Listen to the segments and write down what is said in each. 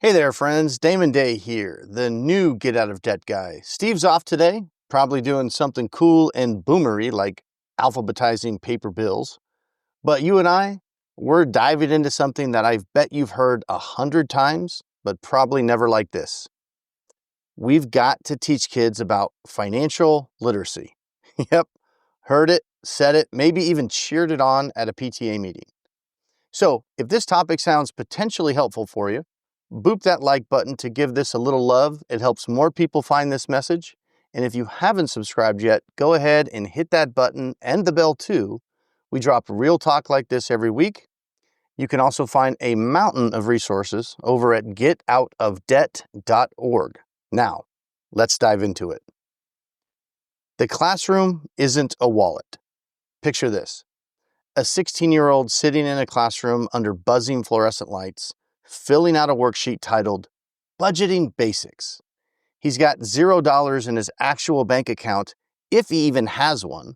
Hey there, friends. Damon Day here, the new Get Out of Debt guy. Steve's off today, probably doing something cool and boomery like alphabetizing paper bills. But you and I, we're diving into something that I bet you've heard 100 times, but probably never like this. We've got to teach kids about financial literacy. Yep, heard it, said it, maybe even cheered it on at a PTA meeting. So if this topic sounds potentially helpful for you, boop that like button to give this a little love. It helps more people find this message. And if you haven't subscribed yet, go ahead and hit that button and the bell too. We drop real talk like this every week. You can also find a mountain of resources over at getoutofdebt.org. Now, let's dive into it. The classroom isn't a wallet. Picture this. A 16-year-old sitting in a classroom under buzzing fluorescent lights, filling out a worksheet titled Budgeting Basics. He's got $0 in his actual bank account, if he even has one.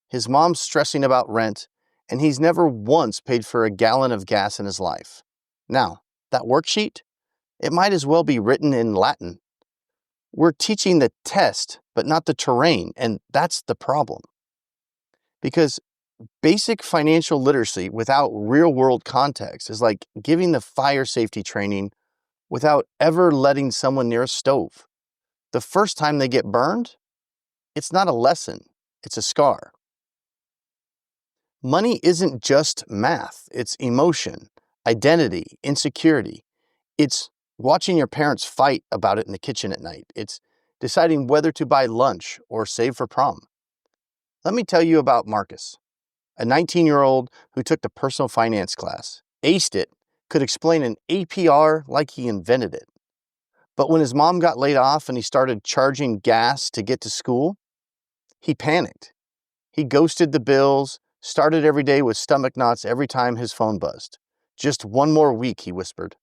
His mom's stressing about rent, and he's never once paid for a gallon of gas in his life. Now, that worksheet, it might as well be written in Latin. We're teaching the test, but not the terrain, and that's the problem. Because basic financial literacy without real-world context is like giving the fire safety training without ever letting someone near a stove. The first time they get burned, it's not a lesson, it's a scar. Money isn't just math, it's emotion, identity, insecurity. It's watching your parents fight about it in the kitchen at night. It's deciding whether to buy lunch or save for prom. Let me tell you about Marcus, a 19-year-old who took the personal finance class, aced it, could explain an APR like he invented it. But when his mom got laid off and he started charging gas to get to school, he panicked. He ghosted the bills, started every day with stomach knots every time his phone buzzed. Just one more week, he whispered.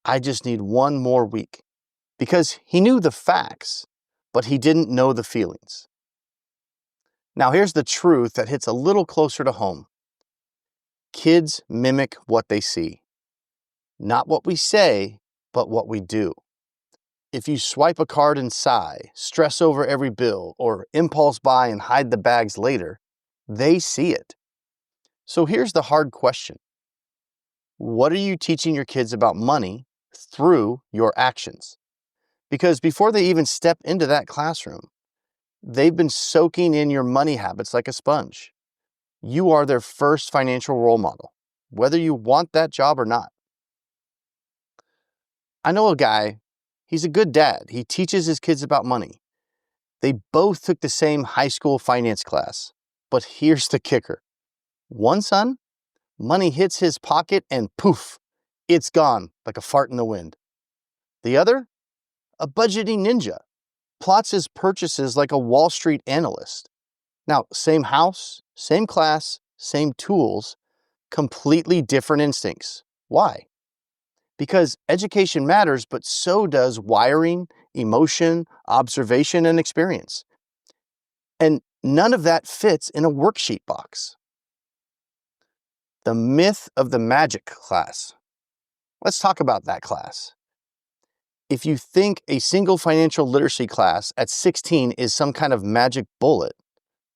I just need one more week. Because he knew the facts, but he didn't know the feelings. Now here's the truth that hits a little closer to home. Kids mimic what they see. Not what we say, but what we do. If you swipe a card and sigh, stress over every bill, or impulse buy and hide the bags later, they see it. So here's the hard question. What are you teaching your kids about money through your actions? Because before they even step into that classroom, they've been soaking in your money habits like a sponge. You are their first financial role model, whether you want that job or not. I know a guy, he's a good dad. He teaches his kids about money. They both took the same high school finance class. But here's the kicker. One son, money hits his pocket and poof, it's gone like a fart in the wind. The other, a budgeting ninja, plots his purchases like a Wall Street analyst. Now, same house, same class, same tools, completely different instincts. Why? Because education matters, but so does wiring, emotion, observation, and experience. And none of that fits in a worksheet box. The myth of the magic class. Let's talk about that class. If you think a single financial literacy class at 16 is some kind of magic bullet,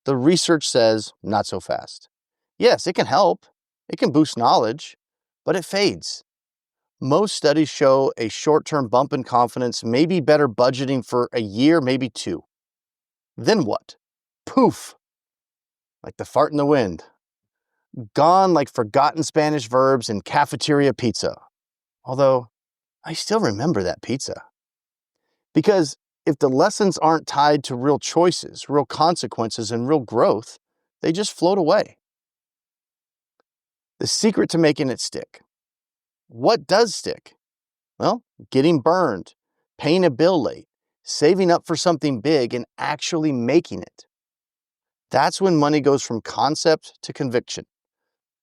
the research says not so fast. Yes, it can help. It can boost knowledge, but it fades. Most studies show a short-term bump in confidence, maybe better budgeting for a year, maybe two. Then what? Poof! Like the fart in the wind. Gone like forgotten Spanish verbs and cafeteria pizza. Although, I still remember that pizza. Because if the lessons aren't tied to real choices, real consequences, and real growth, they just float away. The secret to making it stick. What does stick? Well, getting burned, paying a bill late, saving up for something big, and actually making it. That's when money goes from concept to conviction.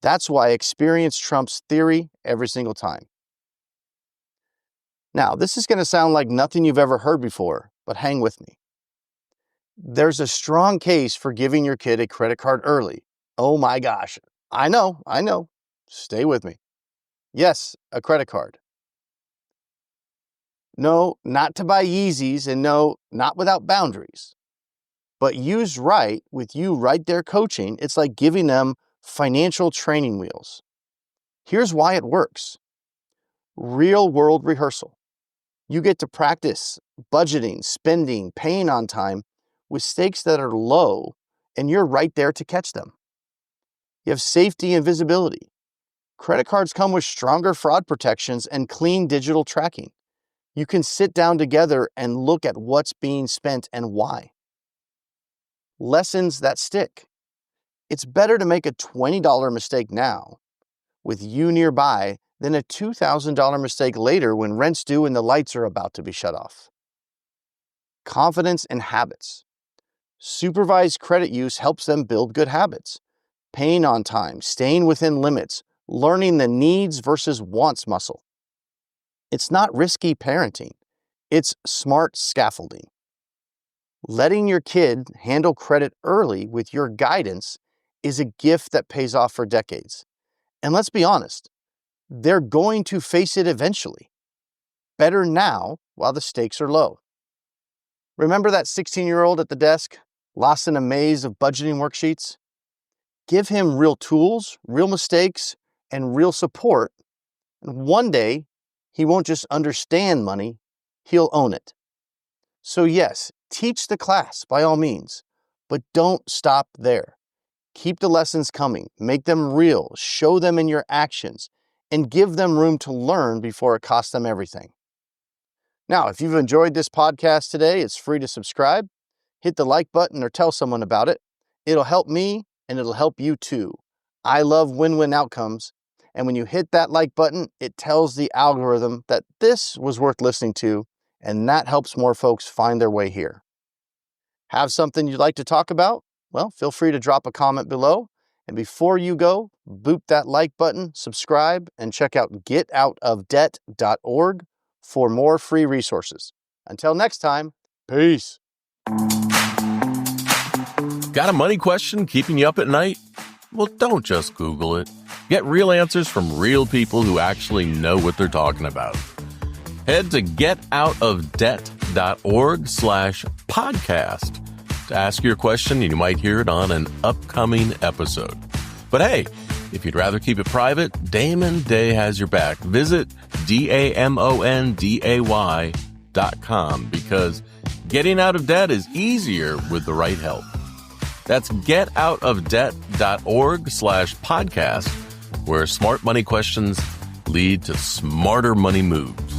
That's why experience trumps theory every single time. Now, this is going to sound like nothing you've ever heard before, but hang with me. There's a strong case for giving your kid a credit card early. Oh my gosh. I know. Stay with me. Yes, a credit card. No, not to buy Yeezys, and no, not without boundaries. But used right, with you right there coaching, it's like giving them financial training wheels. Here's why it works. Real world rehearsal. You get to practice budgeting, spending, paying on time with stakes that are low, and you're right there to catch them. You have safety and visibility. Credit cards come with stronger fraud protections and clean digital tracking. You can sit down together and look at what's being spent and why. Lessons that stick. It's better to make a $20 mistake now with you nearby than a $2,000 mistake later when rent's due and the lights are about to be shut off. Confidence and habits. Supervised credit use helps them build good habits. Paying on time, staying within limits, learning the needs versus wants muscle. It's not risky parenting. It's smart scaffolding. Letting your kid handle credit early with your guidance is a gift that pays off for decades. And let's be honest, they're going to face it eventually. Better now while the stakes are low. Remember that 16-year-old at the desk, lost in a maze of budgeting worksheets? Give him real tools, real mistakes, and real support. And one day, he won't just understand money, he'll own it. So yes, teach the class by all means, but don't stop there. Keep the lessons coming, make them real, show them in your actions, and give them room to learn before it costs them everything. Now, if you've enjoyed this podcast today, it's free to subscribe. Hit the like button or tell someone about it. It'll help me and it'll help you too. I love win-win outcomes. And when you hit that like button, it tells the algorithm that this was worth listening to, and that helps more folks find their way here. Have something you'd like to talk about? Well, feel free to drop a comment below. And before you go, boop that like button, subscribe, and check out getoutofdebt.org for more free resources. Until next time, peace. Got a money question keeping you up at night? Well, don't just Google it. Get real answers from real people who actually know what they're talking about. Head to getoutofdebt.org/podcast to ask your question, and you might hear it on an upcoming episode. But hey, if you'd rather keep it private, Damon Day has your back. Visit DAMONDAY.com because getting out of debt is easier with the right help. That's getoutofdebt.org/podcast, where smart money questions lead to smarter money moves.